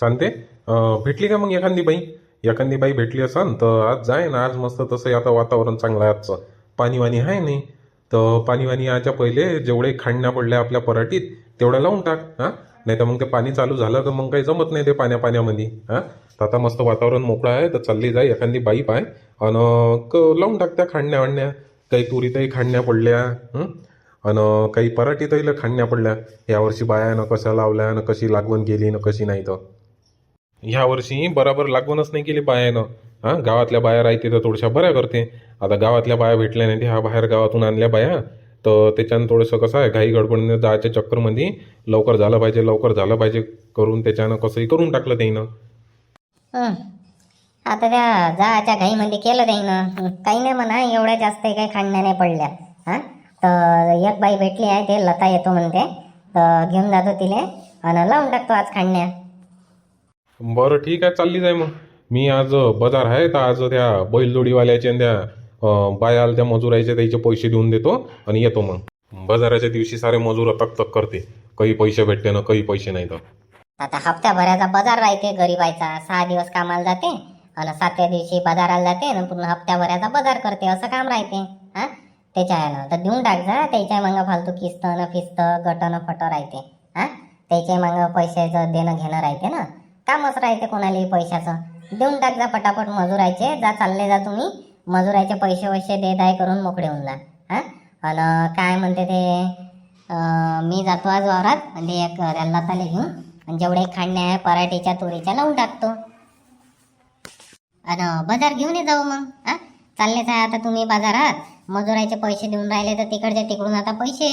शांते, भेटली का मग एखादी बाई भेटली असन तर आज जाय ना. आज मस्त तसं आता वातावरण चांगलं आहे आजचं. पाणी वाणी आहे नाही तर पाणी वाणी याच्या पहिले जेवढे खांडण्या पडल्या आपल्या पराठीत तेवढ्या लावून टाक. हां, नाही तर मग ते पाणी चालू झालं तर मग काही जमत नाही ते पाण्यामध्ये. हां, तर आता मस्त वातावरण मोकळं आहे तर चालली जाय एखादी बाई पाय आणि लावून टाक त्या खांडण्या वांडण्या. काही तुरीतही खांडण्या पडल्या, आणि काही पराठीतही खांडण्या पडल्या. यावर्षी बायानं कशा लावल्या ना, कशी लागवण केली ना कशी नाही. तर ह्या वर्षी बराबर लागवणच नाही केली बायानं. हा, गावातल्या बाया राहते तर थोड्याशा बऱ्या करते. आता गावातल्या बाया भेटल्या नाही, ह्या बाहेर गावातून आणल्या बाया. तर त्याच्यानं थोडंसं कसं आहे, घाई गडबडीने जायच्या चक्करमध्ये लवकर झालं पाहिजे लवकर झालं पाहिजे करून त्याच्यानं कसंही करून टाकलं त्यानं. हं. आता त्या जाच्या घाईमध्ये केलं त्याईनं. काही नाही म्हणा, एवढ्या जास्त काही खांडण्या नाही पडल्या. हां, तर एक बाई भेटली आहे, ते लता येतो म्हणते, तर घेऊन जातो तिले आणि लावून टाकतो आज खांडण्या. बरं ठीक आहे, चालली जाय मग. मी आज बाजार आहे तर आज त्या बैलजोडीवाल्याचे आणि त्या बायाला त्या मजुरायचे त्याचे पैसे देऊन देतो आणि येतो मग. बाजाराच्या दिवशी सारे मजूर तक तक करते, काही पैसे भेटते ना काही पैसे नाही. तर आता हप्त्याभराचा बाजार राहते गरीबाचा. 6 दिवस कामाला जाते आणि 7व्या दिवशी बाजाराला जाते आणि पूर्ण हप्त्याभराचा बाजार करते, असं काम राहते. हां, त्याच्या यानं तर देऊन टाक जा. त्याच्या मग फालतू किस्त न फिस्त गटन फट राहते. हां, त्याच्या मग पैशाचं देणं घेणं राहते ना, कामच राहते कोणालाही पैशाचं. देऊन टाक जा पटापट मजुरायचे. जा, चालले जा तुम्ही. मजुराचे पैसे वैसे दे दाय करून मोकळे होऊन जा. हां, आणि काय म्हणते ते, मी जातो आज वावरात म्हणजे एक लताले घेऊन आणि जेवढे खांडणे आहे पराठीच्या तुरीच्या लावून टाकतो आणि बाजार घेऊन ये जाऊ मग. हां, चाललेच आहे आता तुम्ही बाजारात. मजुराचे पैसे देऊन राहिले तर तिकडच्या तिकडून आता पैसे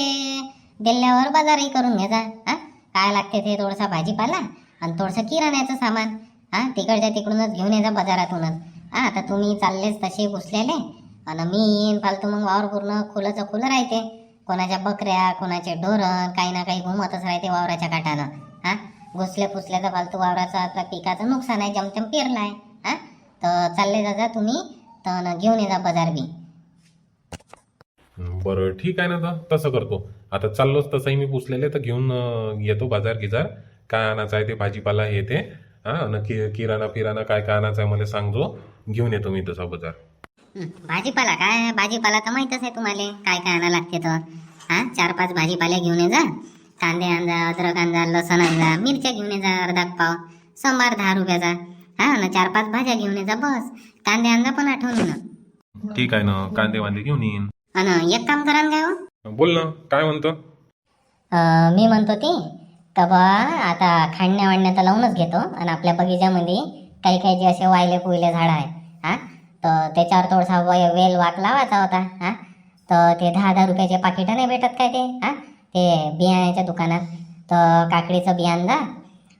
दिल्यावर बाजारही करून घे जा. हां, काय लागते ते थोडासा भाजीपाला आणि थोडंसं किराण्याचं सामान. हां, तिकडच्या तिकडूनच घेऊन ये जा बाजारातूनच. हां, आता तुम्ही चाललेच तसे घुसलेले आणि मी येईन फालतू मग वावर पूर्ण खुलंच खुलं राहते. कोणाच्या बकऱ्या कोणाचे ढोरं काही ना काही घुमतच राहते वावराच्या काठानं. हां, घुसले फुसल्याचं फालतू वावराचं आता पिकाचं नुकसान आहे, जमतेम पेरलं आहे. हां, तर चालले जा तुम्ही तर घेऊन ये जा बाजार बी. बरं ठीक आहे ना, तर तसं करतो. आता चाललोच तसंही मी पुसलेले तर घेऊन येतो बाजार गिजार. काय आणायचं आहे ते भाजीपाला हे ते. हां, आणि किराणा फिराणा काय काय आणायचं आहे मला सांगतो, घेऊन येतो मी तसा बाजार. भाजीपाला काय, भाजीपाला तर माहीतच आहे तुम्हाला काय काय आणा लागते. तर हां, 4-5 भाजीपाले घेऊन ये जा. कांदे आणजा, अद्रक आणजा, लसण आणजा, मिरच्या घेऊन ये जा अर्धा पाव, सांबार 10 रुपयाचा. हां, आणि 4-5 भाज्या घेऊन ये जा बस. कांदे आणजा पण आठवून ना. ठीक आहे ना, कांदे वांदे घेऊन येईन. आणि एक काम करा ना काय हो, बोल ना, काय म्हणतो. मी म्हणतो ती का बा, आता खांडण्या वाढण्या तर लावूनच घेतो आणि आपल्या बगीच्यामध्ये काही काही जे असे वायले पुयले झाडं आहे. हां, तर त्याच्यावर थोडासा वेल वाक लावायचा होता. हां, तर ते 10-10 रुपयाचे पाकिटं नाही भेटत काय ते. हां, ते बियाण्याच्या दुकानात. तर काकडीचं बी आणजा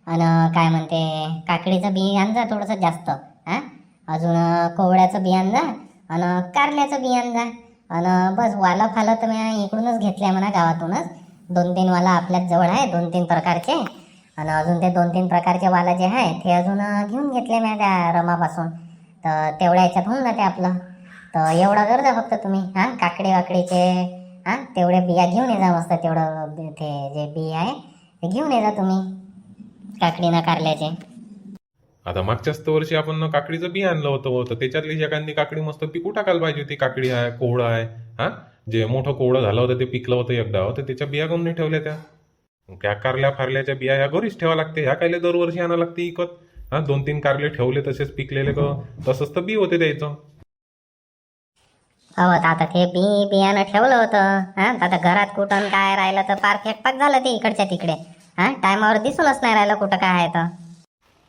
आणि काय म्हणते काकडीचं बी आणजा थोडंसं जास्त. हां, अजून कोवळ्याचं बी आणजा आणि कारल्याचं बी आणजा. आणि बस वाला फालं तर मी इकडूनच घेतल्या म्हणा गावातूनच. 2-3 वाला आपल्याच जवळ आहे, 2-3 प्रकारचे. आणि अजून ते 2-3 प्रकारचे वाला जे आहे ते अजून घेऊन घेतले मी त्या रमापासून. तर तेवढ्या ह्याच्यात होऊन जाते आपलं. तर एवढा कर जा फक्त तुम्ही. हां, काकडी वाकडीचे हां तेवढे बिया घेऊन ये जा मस्त. तेवढं ते जे बी आहे ते घेऊन ये जा तुम्ही, काकडी ना कारल्याचे. आता मागच्याच वर्षी आपण काकडीचं बी आणलं होतं, तर त्याच्यातली एखादी काकडी मस्त पिकू टाकायला पाहिजे होती. काकडी आहे, कोवळं आहे. हां, जे मोठं कोवळं झालं होतं ते पिकलं होतं एकदा, तर त्याच्या बिया कोण नाही ठेवल्या त्या कारल्या फारल्याच्या बिया ह्या घरीच ठेवा लागते. ह्या कायले दरवर्षी आणा लागते इकत. हां, 2-3 कारले ठेवले तसेच पिकलेले तसंच तर बी होते द्यायचं. हो, तर आता ते बियाणं ठेवलं होतं. हां, आता घरात कुठं काय राहिलं तर पार फेकपाक झालं ते इकडच्या तिकडे. हां, टायमावर दिसूनच नाही राहिलं कुठं काय आहे. तर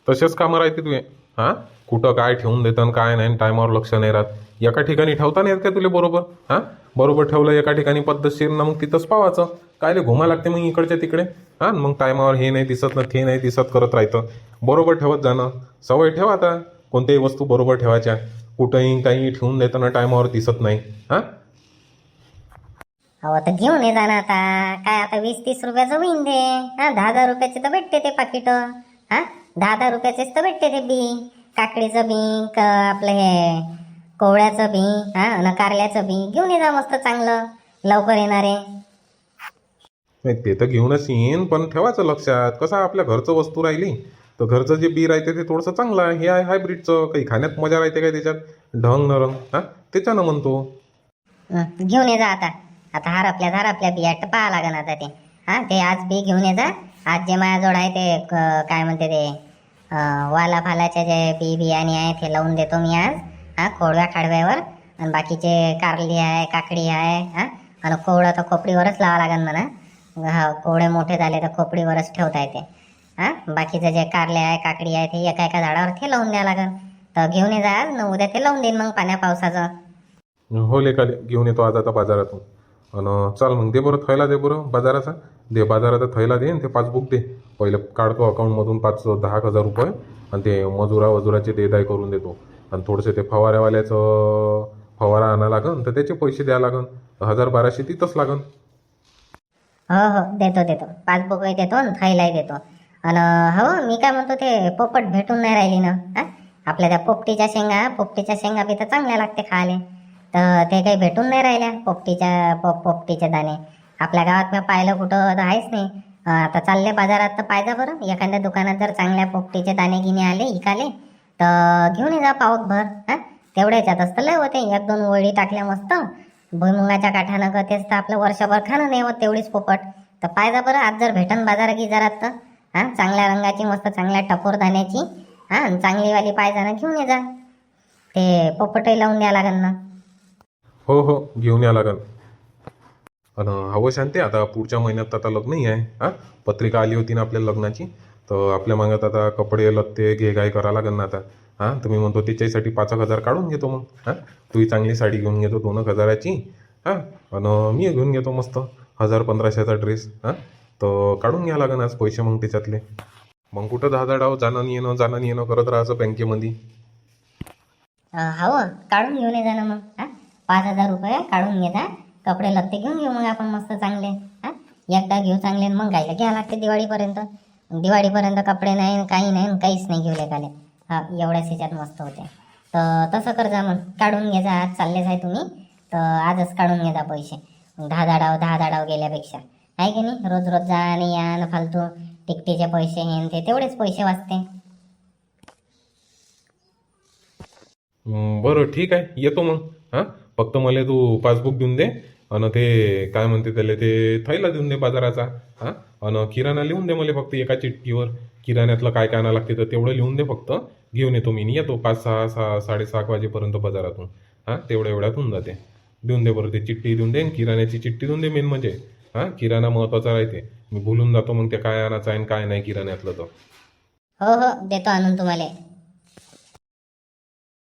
तसेच कामं राहते तुझे. हां, कुठं काय ठेवून देतं काय नाही, टायमावर लक्ष नाही राहत. एका ठिकाणी ठेवता नाही येत का तुला बरोबर. हां, बरोबर ठेवलं एका ठिकाणी पद्धतशीर ना, मग तिथंच पावायचं. कायले घुमा लागते मग इकडच्या तिकडे. हां, मग टायमावर हे नाही दिसत ना ते नाही दिसत करत राहतं. बरोबर ठेवत जाणं सवय ठेवा. आता कोणत्याही वस्तू बरोबर ठेवायच्या. कुठंही काही ठेवून देताना टायमावर दिसत नाही. हां, हो, तर घेऊन ये जा ना आता. काय आता 20-30 रुपयाचं होईन ते. हां, 10-10 रुपयाचे तर भेटते ते पाकिट. हां, 10-10 रुपयाचेच तर भेटते ते बी. काकडीचं बी, आपलं हे कोवळ्याचं बी, हां, आणि कारल्याचं बी घेऊन ये जा मस्त चांगलं लवकर येणारे. नाही ते तर घेऊनच येईन, पण ठेवायचं लक्षात कसं आपल्या घरचं वस्तू राहिली तर घरचं जे बी राहते ते थोडंसं चांगलं आहे. हे आहे हायब्रिडचं. काही खाण्यात मजा राहते काय त्याच्यात ढंग नरंग हां त्याच्यानं म्हणतो. घेऊन ये जा आता. आता हरपल्या बिया पाहा लागन आता ते. हा ते आज बी घेऊन ये जा. आज जे माझ्याजवळ आहे ते काय म्हणते ते वाला फालाचे जे बी बियाणे आहे ते लावून देतो मी आज. हा खोडव्या खाडव्यावर. आणि बाकीचे कारली आहे काकडी आहे. हा आणि कोवळं तर खोपडीवरच लावा लागन म्हणा. हा कोवळे मोठे झाले तर खोपडीवरच ठेवता येते. हा बाकीचं जे कारले आहे काकडी आहे ते एका एका झाडावर ते लावून द्यावं लागन. तर घेऊन ये जा आज न उद्या ते लावून देईन मग पाण्या पावसाचं. हो लेकाले घेऊन येतो आज आता बाजारातून. आणि चाल मग दे बरं थैला दे बरं बाजाराचा. दे बाजाराचा थैला दे आणि ते पासबुक दे. पहिले काढतो अकाउंटमधून 5-10 हजार रुपये आणि ते मजुराचे देदाय करून देतो. आणि थोडेसे ते फवाऱ्यावाल्याचं फवारा आणा लागन तर त्याचे पैसे द्या लागन. 1000-1200 तिथंच लागन. हो देतो पासबुकही देतो आणि थैलाही देतो. आणि हो मी काय म्हणतो ते पोपट भेटून नाही राहिली ना. हा आपल्या त्या पोपटीच्या शेंगा बी तर चांगल्या लागते खायला. तर ते काही भेटून नाही राहिल्या पोपटीचे दाणे. आपल्या गावात मी पाहिलं कुठं तर आहेच नाही. आता चालले बाजारात तर पाहिजे बरं एखाद्या दुकानात जर चांगल्या पोपटीचे दाणे गिने आले इकाले तर घेऊन ये जा पावकभर. हा तेवढ्याच्यात असतं लय होते. 1-2 वळी टाकल्या मस्त भुईमुगाच्या काठानं का तेच तर आपलं वर्षभर खाणं नाही होत तेवढीच पोपट. तर पाहिजे बरं आज जर भेटन बाजारात गिजारात तर. हा चांगल्या रंगाची मस्त चांगल्या टपोर दाण्याची. हा आणि चांगलीवाली पाहिजे ना घेऊन ये जा. ते पोपटही लावून द्या लागन ना. हो घेऊन या लागन. आणि हवं शांती आता पुढच्या महिन्यात आता लग्नही आहे. हां पत्रिका आली होती ना आपल्या लग्नाची. तर आपल्या मागत आता कपडे लत्ते घे करा लागन ना आता. हां तुम्ही म्हणतो त्याच्यासाठी 5,000 काढून घेतो मग. हां तूही चांगली साडी घेऊन घेतो 2,000ची. हां आणि मी घेऊन घेतो मस्त 1,000-1,500चा ड्रेस. हां तर काढून घ्या लागन आज पैसे मग त्याच्यातले. मग कुठं धाडाव जाणं येणं करत राहायचं बँकेमध्ये. हो काढून घेऊन ये जा ना मग. हा 5,000 रुपये काढून घे जा. कपडे लत्ते घेऊन घेऊ मग आपण मस्त चांगले. हा एकदा घेऊ चांगले आणि मग घ्यायला घ्या लागते दिवाळीपर्यंत कपडे नाही काही नाही काहीच नाही घेऊ लेकाले. हा एवढ्याच ह्याच्यात मस्त होते. तर तसं कर जा मग काढून घे जा. आज चाललेच आहे तुम्ही तर आजच काढून घे जा पैसे. 10 गेल्यापेक्षा आहे की नाही. रोज जा आणि या आणि फालतू तिकटीचे पैसे हे ते तेवढेच पैसे वाचते. बरं ठीक आहे येतो मग. हां फक्त मला तू पासबुक देऊन दे. आणि ते काय म्हणते त्याला ते थैला देऊन दे बाजाराचा. हां आणि किराणा लिहून दे मला फक्त एका चिठ्ठीवर. किराण्यातलं काय काय आणा लागते तर तेवढं लिहून दे फक्त. घेऊन येतो मी येतो 5-6 वाजेपर्यंत बाजारातून. हां एवढ्यात होऊन जाते. देऊन दे बरं ते चिठ्ठी देऊन दे. किराण्याची चिठ्ठी देऊन दे मेन म्हणजे. हां किराणा महत्त्वाचा राहते. मी भुलून जातो मग ते काय आणायचं आहे आणि काय नाही किराण्यातलं तर. हो देतो आणून तुम्हाला.